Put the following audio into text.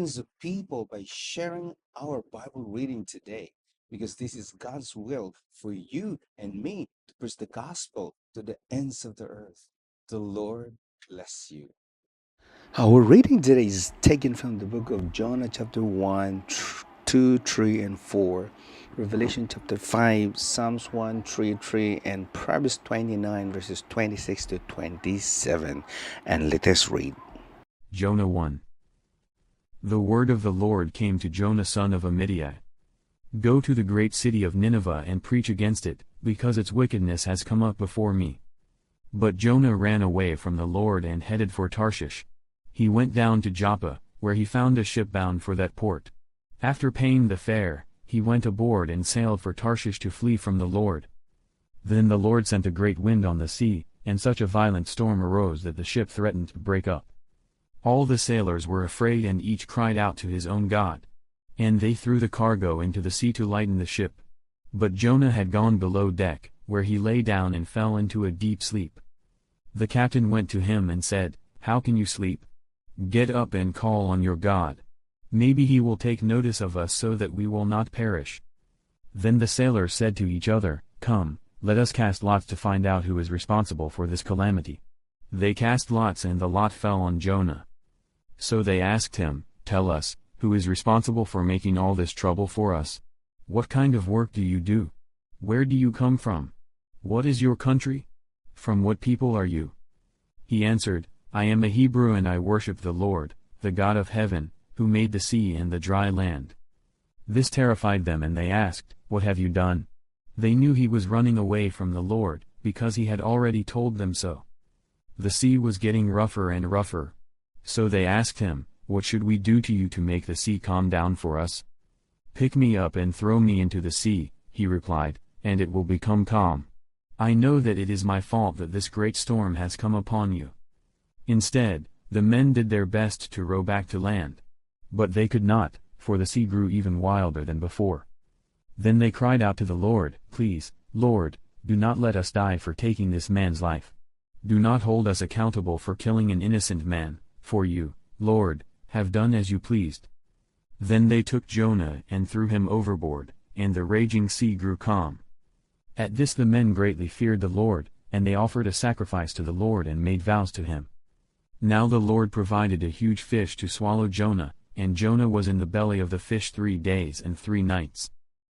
millions of people by sharing our Bible reading today, because this is God's will for you and me to preach the gospel to the ends of the earth. The Lord bless you. Our reading today is taken from the book of Jonah, chapter 1, 2, 3, and 4, Revelation chapter 5, Psalms 1, 3, 3, and Proverbs 29, verses 26 to 27. And let us read. Jonah 1. The word of the Lord came to Jonah son of Amittai. Go to the great city of Nineveh and preach against it, because its wickedness has come up before me. But Jonah ran away from the Lord and headed for Tarshish. He went down to Joppa, where he found a ship bound for that port. After paying the fare, he went aboard and sailed for Tarshish to flee from the Lord. Then the Lord sent a great wind on the sea, and such a violent storm arose that the ship threatened to break up. All the sailors were afraid and each cried out to his own God. And they threw the cargo into the sea to lighten the ship. But Jonah had gone below deck, where he lay down and fell into a deep sleep. The captain went to him and said, "How can you sleep? Get up and call on your God. Maybe he will take notice of us so that we will not perish." Then the sailors said to each other, "Come, let us cast lots to find out who is responsible for this calamity." They cast lots and the lot fell on Jonah. So they asked him, "Tell us, who is responsible for making all this trouble for us? What kind of work do you do? Where do you come from? What is your country? From what people are you?" He answered, "I am a Hebrew and I worship the Lord, the God of heaven, who made the sea and the dry land." This terrified them and they asked, "What have you done?" They knew he was running away from the Lord, because he had already told them so. The sea was getting rougher and rougher. So they asked him, "What should we do to you to make the sea calm down for us?" "Pick me up and throw me into the sea," he replied, "and it will become calm. I know that it is my fault that this great storm has come upon you." Instead, the men did their best to row back to land. But they could not, for the sea grew even wilder than before. Then they cried out to the Lord, "Please, Lord, do not let us die for taking this man's life. Do not hold us accountable for killing an innocent man, for you, Lord, have done as you pleased." Then they took Jonah and threw him overboard, and the raging sea grew calm. At this the men greatly feared the Lord, and they offered a sacrifice to the Lord and made vows to him. Now the Lord provided a huge fish to swallow Jonah, and Jonah was in the belly of the fish 3 days and 3 nights.